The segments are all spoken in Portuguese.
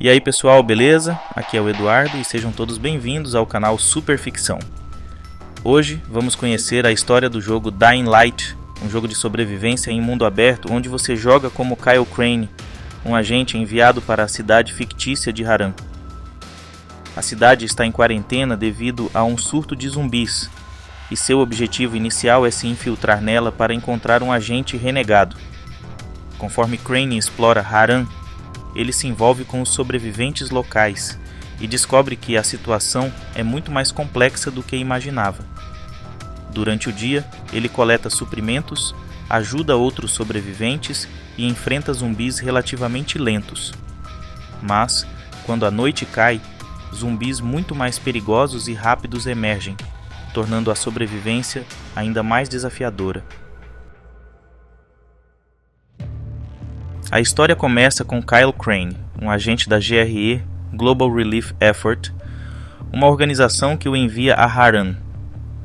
E aí pessoal, beleza? Aqui é o Eduardo e sejam todos bem-vindos ao canal Superficção. Hoje vamos conhecer a história do jogo Dying Light, um jogo de sobrevivência em mundo aberto onde você joga como Kyle Crane, um agente enviado para a cidade fictícia de Harran. A cidade está em quarentena devido a um surto de zumbis, e seu objetivo inicial é se infiltrar nela para encontrar um agente renegado. Conforme Crane explora Harran, ele se envolve com os sobreviventes locais e descobre que a situação é muito mais complexa do que imaginava. Durante o dia, ele coleta suprimentos, ajuda outros sobreviventes e enfrenta zumbis relativamente lentos. Mas, quando a noite cai, zumbis muito mais perigosos e rápidos emergem, tornando a sobrevivência ainda mais desafiadora. A história começa com Kyle Crane, um agente da GRE, Global Relief Effort, uma organização que o envia a Harran.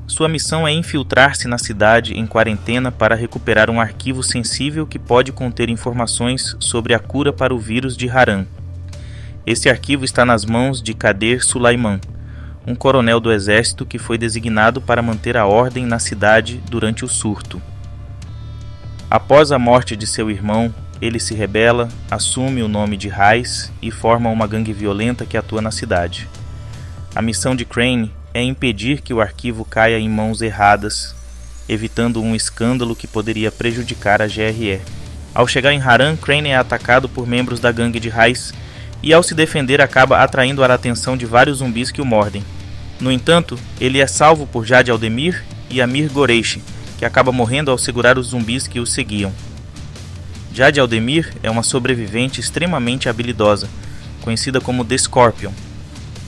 Sua missão é infiltrar-se na cidade em quarentena para recuperar um arquivo sensível que pode conter informações sobre a cura para o vírus de Harran. Esse arquivo está nas mãos de Kader Sulaiman, um coronel do exército que foi designado para manter a ordem na cidade durante o surto. Após a morte de seu irmão, ele se rebela, assume o nome de Raiz e forma uma gangue violenta que atua na cidade. A missão de Crane é impedir que o arquivo caia em mãos erradas, evitando um escândalo que poderia prejudicar a GRE. Ao chegar em Harran, Crane é atacado por membros da gangue de Raiz e, ao se defender, acaba atraindo a atenção de vários zumbis que o mordem. No entanto, ele é salvo por Jade Aldemir e Amir Goreishi, que acaba morrendo ao segurar os zumbis que o seguiam. Jade Aldemir é uma sobrevivente extremamente habilidosa, conhecida como The Scorpion.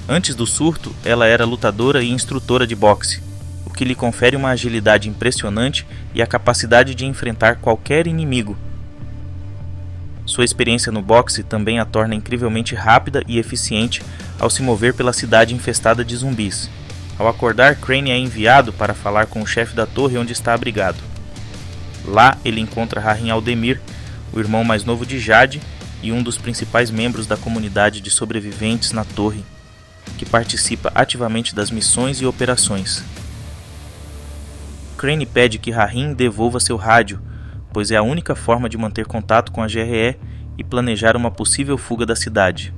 Antes do surto, ela era lutadora e instrutora de boxe, o que lhe confere uma agilidade impressionante e a capacidade de enfrentar qualquer inimigo. Sua experiência no boxe também a torna incrivelmente rápida e eficiente ao se mover pela cidade infestada de zumbis. Ao acordar, Crane é enviado para falar com o chefe da torre onde está abrigado. Lá, ele encontra Rahim Aldemir, o irmão mais novo de Jade e um dos principais membros da comunidade de sobreviventes na torre, que participa ativamente das missões e operações. Crane pede que Rahim devolva seu rádio, pois é a única forma de manter contato com a GRE e planejar uma possível fuga da cidade.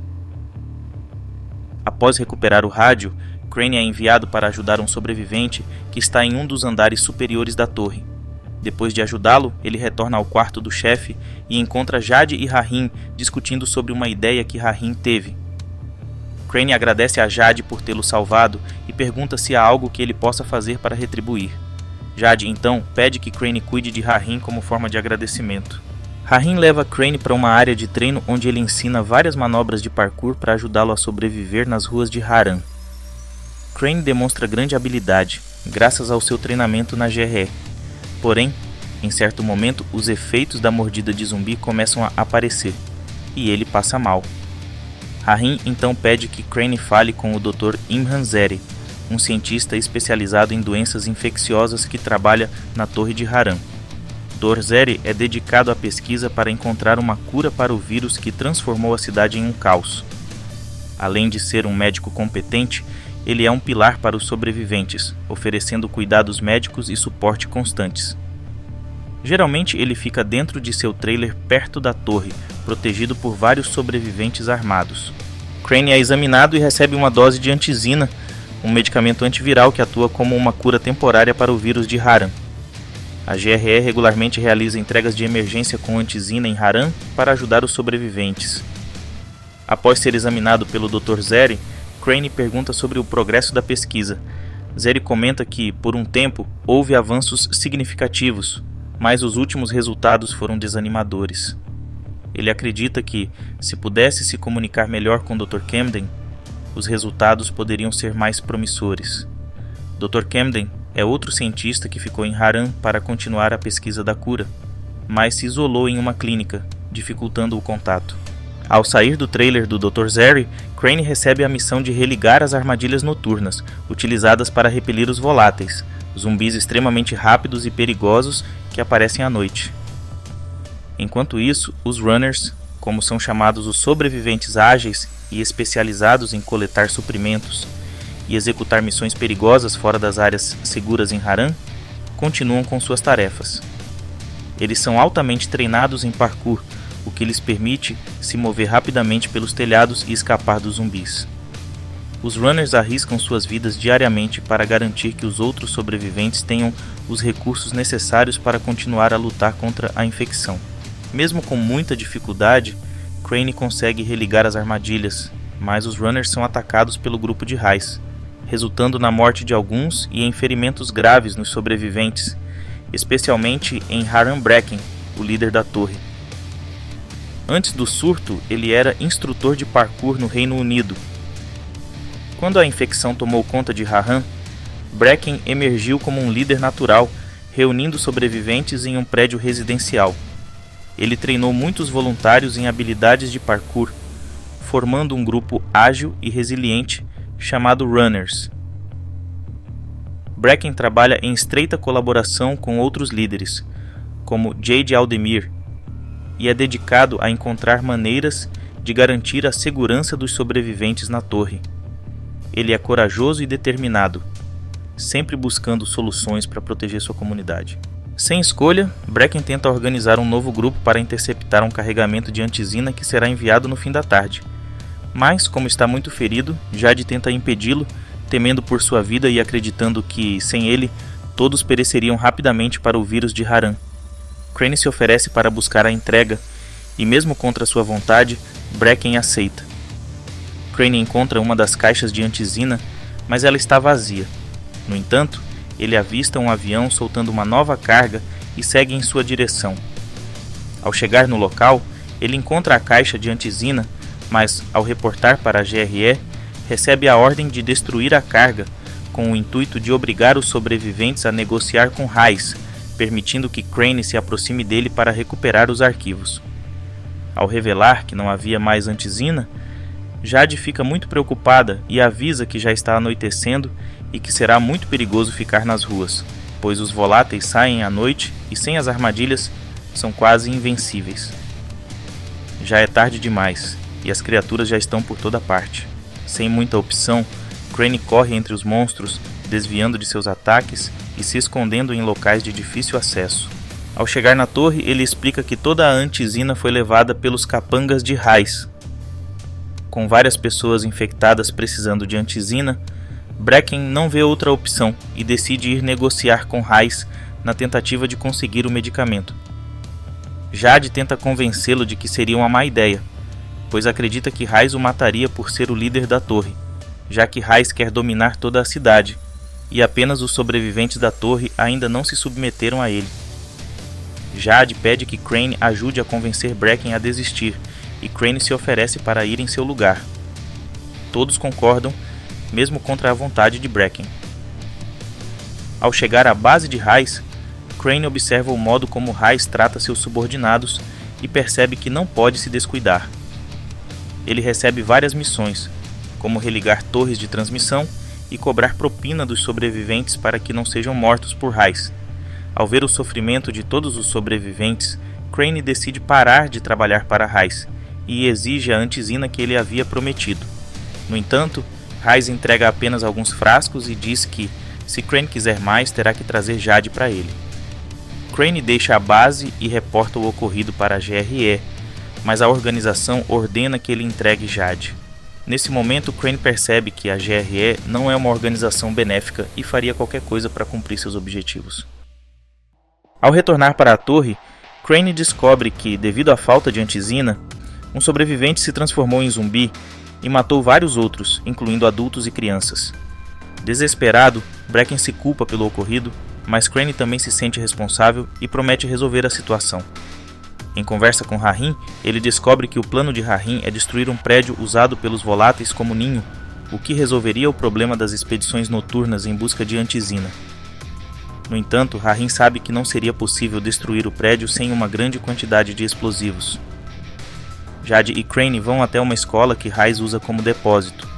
Após recuperar o rádio, Crane é enviado para ajudar um sobrevivente que está em um dos andares superiores da torre. Depois de ajudá-lo, ele retorna ao quarto do chefe e encontra Jade e Rahim discutindo sobre uma ideia que Rahim teve. Crane agradece a Jade por tê-lo salvado e pergunta se há algo que ele possa fazer para retribuir. Jade, então, pede que Crane cuide de Rahim como forma de agradecimento. Rahim leva Crane para uma área de treino onde ele ensina várias manobras de parkour para ajudá-lo a sobreviver nas ruas de Harran. Crane demonstra grande habilidade, graças ao seu treinamento na GRE. Porém, em certo momento, os efeitos da mordida de zumbi começam a aparecer, e ele passa mal. Rahim então pede que Crane fale com o Dr. Imran Zeri, um cientista especializado em doenças infecciosas que trabalha na Torre de Harran. Dr. Zeri é dedicado à pesquisa para encontrar uma cura para o vírus que transformou a cidade em um caos. Além de ser um médico competente, ele é um pilar para os sobreviventes, oferecendo cuidados médicos e suporte constantes. Geralmente ele fica dentro de seu trailer perto da torre, protegido por vários sobreviventes armados. Crane é examinado e recebe uma dose de antizina, um medicamento antiviral que atua como uma cura temporária para o vírus de Harran. A GRE regularmente realiza entregas de emergência com antizina em Harran para ajudar os sobreviventes. Após ser examinado pelo Dr. Zeri, Crane pergunta sobre o progresso da pesquisa. Zeri comenta que, por um tempo, houve avanços significativos, mas os últimos resultados foram desanimadores. Ele acredita que, se pudesse se comunicar melhor com Dr. Camden, os resultados poderiam ser mais promissores. Dr. Camden é outro cientista que ficou em Harran para continuar a pesquisa da cura, mas se isolou em uma clínica, dificultando o contato. Ao sair do trailer do Dr. Zeri, Crane recebe a missão de religar as armadilhas noturnas, utilizadas para repelir os voláteis, zumbis extremamente rápidos e perigosos que aparecem à noite. Enquanto isso, os Runners, como são chamados os sobreviventes ágeis, e especializados em coletar suprimentos e executar missões perigosas fora das áreas seguras em Harran, continuam com suas tarefas. Eles são altamente treinados em parkour, o que lhes permite se mover rapidamente pelos telhados e escapar dos zumbis. Os runners arriscam suas vidas diariamente para garantir que os outros sobreviventes tenham os recursos necessários para continuar a lutar contra a infecção. Mesmo com muita dificuldade, Crane consegue religar as armadilhas, mas os runners são atacados pelo grupo de Rhys, resultando na morte de alguns e em ferimentos graves nos sobreviventes, especialmente em Harran Bracken, o líder da torre. Antes do surto, ele era instrutor de parkour no Reino Unido. Quando a infecção tomou conta de Harran, Bracken emergiu como um líder natural, reunindo sobreviventes em um prédio residencial. Ele treinou muitos voluntários em habilidades de parkour, formando um grupo ágil e resiliente chamado Runners. Bracken trabalha em estreita colaboração com outros líderes, como Jade Aldemir, e é dedicado a encontrar maneiras de garantir a segurança dos sobreviventes na torre. Ele é corajoso e determinado, sempre buscando soluções para proteger sua comunidade. Sem escolha, Bracken tenta organizar um novo grupo para interceptar um carregamento de antizina que será enviado no fim da tarde. Mas, como está muito ferido, Jade tenta impedi-lo, temendo por sua vida e acreditando que, sem ele, todos pereceriam rapidamente para o vírus de Harran. Crane se oferece para buscar a entrega, e mesmo contra sua vontade, Bracken aceita. Crane encontra uma das caixas de antizina, mas ela está vazia. No entanto, ele avista um avião soltando uma nova carga e segue em sua direção. Ao chegar no local, ele encontra a caixa de antizina, mas, ao reportar para a GRE, recebe a ordem de destruir a carga, com o intuito de obrigar os sobreviventes a negociar com Rhys, permitindo que Crane se aproxime dele para recuperar os arquivos. Ao revelar que não havia mais antizina, Jade fica muito preocupada e avisa que já está anoitecendo e que será muito perigoso ficar nas ruas, pois os voláteis saem à noite e sem as armadilhas são quase invencíveis. Já é tarde demais e as criaturas já estão por toda parte. Sem muita opção, Crane corre entre os monstros, desviando de seus ataques e se escondendo em locais de difícil acesso. Ao chegar na torre, ele explica que toda a antizina foi levada pelos capangas de Rhys. Com várias pessoas infectadas precisando de antizina, Bracken não vê outra opção e decide ir negociar com Rhys na tentativa de conseguir o medicamento. Jade tenta convencê-lo de que seria uma má ideia, pois acredita que Rhys o mataria por ser o líder da torre, já que Rhys quer dominar toda a cidade, e apenas os sobreviventes da torre ainda não se submeteram a ele. Jade pede que Crane ajude a convencer Bracken a desistir, e Crane se oferece para ir em seu lugar. Todos concordam, mesmo contra a vontade de Bracken. Ao chegar à base de Rhys, Crane observa o modo como Rhys trata seus subordinados e percebe que não pode se descuidar. Ele recebe várias missões, como religar torres de transmissão e cobrar propina dos sobreviventes para que não sejam mortos por Rhys. Ao ver o sofrimento de todos os sobreviventes, Crane decide parar de trabalhar para Rhys e exige a antizina que ele havia prometido. No entanto, Rhys entrega apenas alguns frascos e diz que, se Crane quiser mais, terá que trazer Jade para ele. Crane deixa a base e reporta o ocorrido para a GRE, mas a organização ordena que ele entregue Jade. Nesse momento, Crane percebe que a GRE não é uma organização benéfica e faria qualquer coisa para cumprir seus objetivos. Ao retornar para a torre, Crane descobre que, devido à falta de antizina, um sobrevivente se transformou em zumbi e matou vários outros, incluindo adultos e crianças. Desesperado, Bracken se culpa pelo ocorrido, mas Crane também se sente responsável e promete resolver a situação. Em conversa com Harrin, ele descobre que o plano de Harrin é destruir um prédio usado pelos voláteis como ninho, o que resolveria o problema das expedições noturnas em busca de antizina. No entanto, Harrin sabe que não seria possível destruir o prédio sem uma grande quantidade de explosivos. Jade e Crane vão até uma escola que Rhys usa como depósito.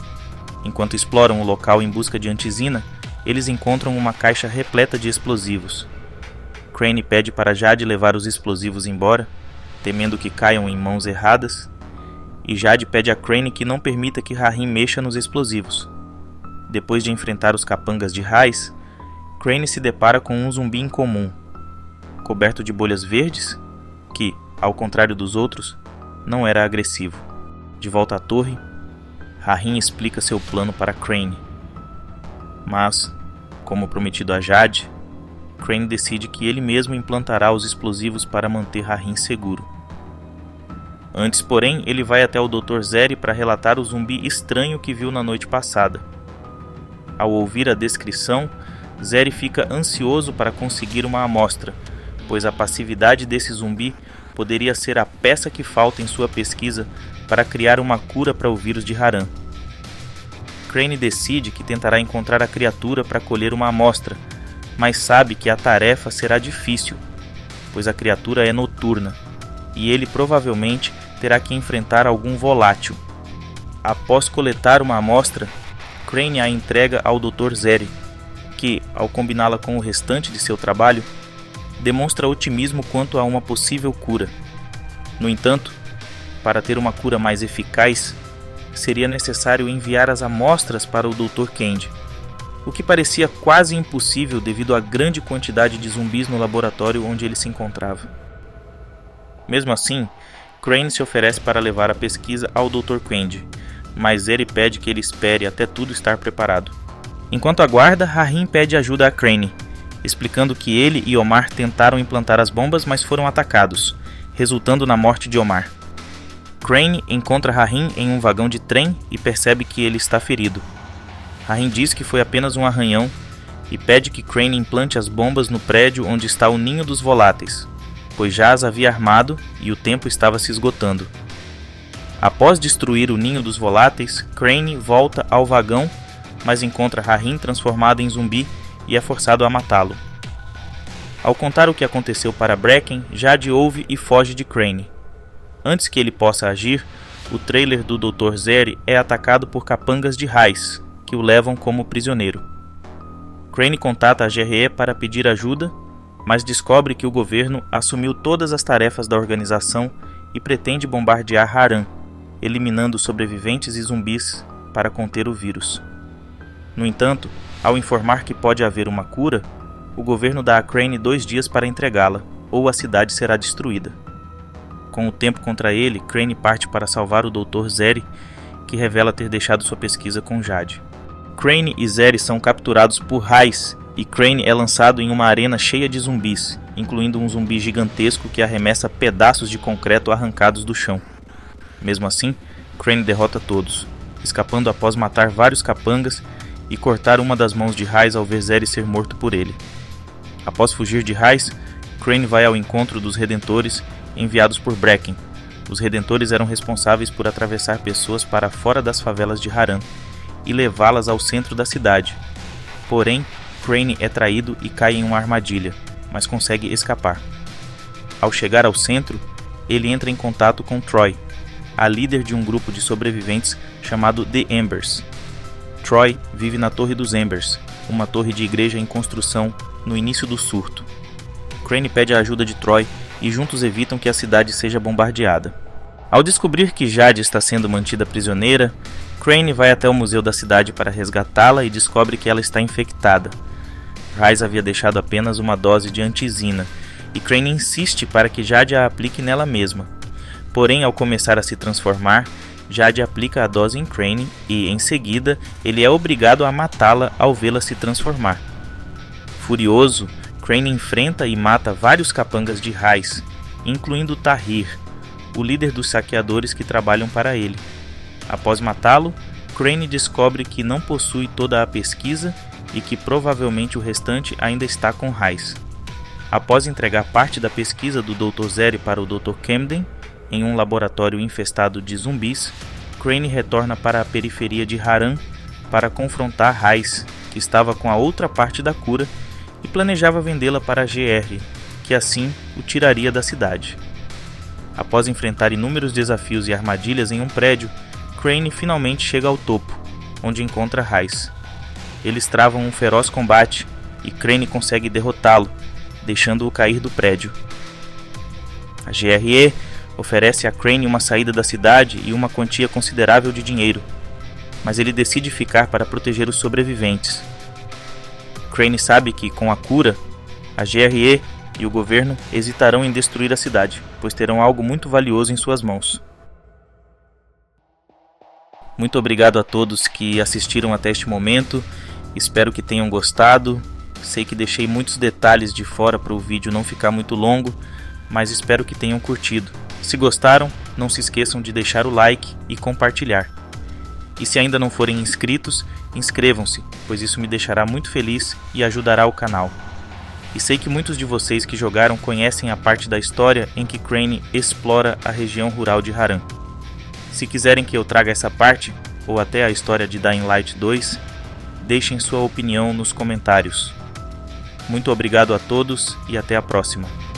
Enquanto exploram o local em busca de antizina, eles encontram uma caixa repleta de explosivos. Crane pede para Jade levar os explosivos embora, temendo que caiam em mãos erradas, e Jade pede a Crane que não permita que Rahim mexa nos explosivos. Depois de enfrentar os capangas de Raiz, Crane se depara com um zumbi incomum, coberto de bolhas verdes, que, ao contrário dos outros, não era agressivo. De volta à torre, Rahim explica seu plano para Crane. Mas, como prometido a Jade, Crane decide que ele mesmo implantará os explosivos para manter Rahim seguro. Antes, porém, ele vai até o Dr. Zere para relatar o zumbi estranho que viu na noite passada. Ao ouvir a descrição, Zere fica ansioso para conseguir uma amostra, pois a passividade desse zumbi poderia ser a peça que falta em sua pesquisa para criar uma cura para o vírus de Haran. Crane decide que tentará encontrar a criatura para colher uma amostra, mas sabe que a tarefa será difícil, pois a criatura é noturna, e ele provavelmente terá que enfrentar algum volátil. Após coletar uma amostra, Crane a entrega ao Dr. Zere, que, ao combiná-la com o restante de seu trabalho, demonstra otimismo quanto a uma possível cura. No entanto, para ter uma cura mais eficaz, seria necessário enviar as amostras para o Dr. Candy, o que parecia quase impossível devido à grande quantidade de zumbis no laboratório onde ele se encontrava. Mesmo assim, Crane se oferece para levar a pesquisa ao Dr. Candy, mas ele pede que ele espere até tudo estar preparado. Enquanto aguarda, Rahim pede ajuda a Crane, explicando que ele e Omar tentaram implantar as bombas, mas foram atacados, resultando na morte de Omar. Crane encontra Rahim em um vagão de trem e percebe que ele está ferido. Rahim diz que foi apenas um arranhão e pede que Crane implante as bombas no prédio onde está o ninho dos voláteis, pois já as havia armado e o tempo estava se esgotando. Após destruir o ninho dos voláteis, Crane volta ao vagão, mas encontra Rahim transformado em zumbi e é forçado a matá-lo. Ao contar o que aconteceu para Bracken, Jade ouve e foge de Crane. Antes que ele possa agir, o trailer do Dr. Zere é atacado por capangas de Raiz, que o levam como prisioneiro. Crane contata a GRE para pedir ajuda, mas descobre que o governo assumiu todas as tarefas da organização e pretende bombardear Haran, eliminando sobreviventes e zumbis para conter o vírus. No entanto, ao informar que pode haver uma cura, o governo dá a Crane 2 dias para entregá-la, ou a cidade será destruída. Com o tempo contra ele, Crane parte para salvar o Dr. Zere, que revela ter deixado sua pesquisa com Jade. Crane e Zere são capturados por Raiz, e Crane é lançado em uma arena cheia de zumbis, incluindo um zumbi gigantesco que arremessa pedaços de concreto arrancados do chão. Mesmo assim, Crane derrota todos, escapando após matar vários capangas e cortar uma das mãos de Raiz ao ver Zere ser morto por ele. Após fugir de Raiz, Crane vai ao encontro dos Redentores enviados por Bracken. Os Redentores eram responsáveis por atravessar pessoas para fora das favelas de Haran e levá-las ao centro da cidade. Porém, Crane é traído e cai em uma armadilha, mas consegue escapar. Ao chegar ao centro, ele entra em contato com Troy, a líder de um grupo de sobreviventes chamado The Embers. Troy vive na Torre dos Embers, uma torre de igreja em construção no início do surto. Crane pede a ajuda de Troy e juntos evitam que a cidade seja bombardeada. Ao descobrir que Jade está sendo mantida prisioneira, Crane vai até o museu da cidade para resgatá-la e descobre que ela está infectada. Raiz havia deixado apenas uma dose de antizina, e Crane insiste para que Jade a aplique nela mesma. Porém, ao começar a se transformar, Jade aplica a dose em Crane e, em seguida, ele é obrigado a matá-la ao vê-la se transformar. Furioso, Crane enfrenta e mata vários capangas de Raiz, incluindo Tahir, o líder dos saqueadores que trabalham para ele. Após matá-lo, Crane descobre que não possui toda a pesquisa e que provavelmente o restante ainda está com Raiz. Após entregar parte da pesquisa do Dr. Zere para o Dr. Camden, em um laboratório infestado de zumbis, Crane retorna para a periferia de Haran para confrontar Raiz, que estava com a outra parte da cura e planejava vendê-la para a GR, que assim o tiraria da cidade. Após enfrentar inúmeros desafios e armadilhas em um prédio, Crane finalmente chega ao topo, onde encontra Raiz. Eles travam um feroz combate e Crane consegue derrotá-lo, deixando-o cair do prédio. A GRE oferece a Crane uma saída da cidade e uma quantia considerável de dinheiro, mas ele decide ficar para proteger os sobreviventes. Crane sabe que, com a cura, a GRE e o governo hesitarão em destruir a cidade, pois terão algo muito valioso em suas mãos. Muito obrigado a todos que assistiram até este momento, espero que tenham gostado. Sei que deixei muitos detalhes de fora para o vídeo não ficar muito longo, mas espero que tenham curtido. Se gostaram, não se esqueçam de deixar o like e compartilhar. E se ainda não forem inscritos, inscrevam-se, pois isso me deixará muito feliz e ajudará o canal. E sei que muitos de vocês que jogaram conhecem a parte da história em que Crane explora a região rural de Harran. Se quiserem que eu traga essa parte, ou até a história de Dying Light 2, deixem sua opinião nos comentários. Muito obrigado a todos e até a próxima.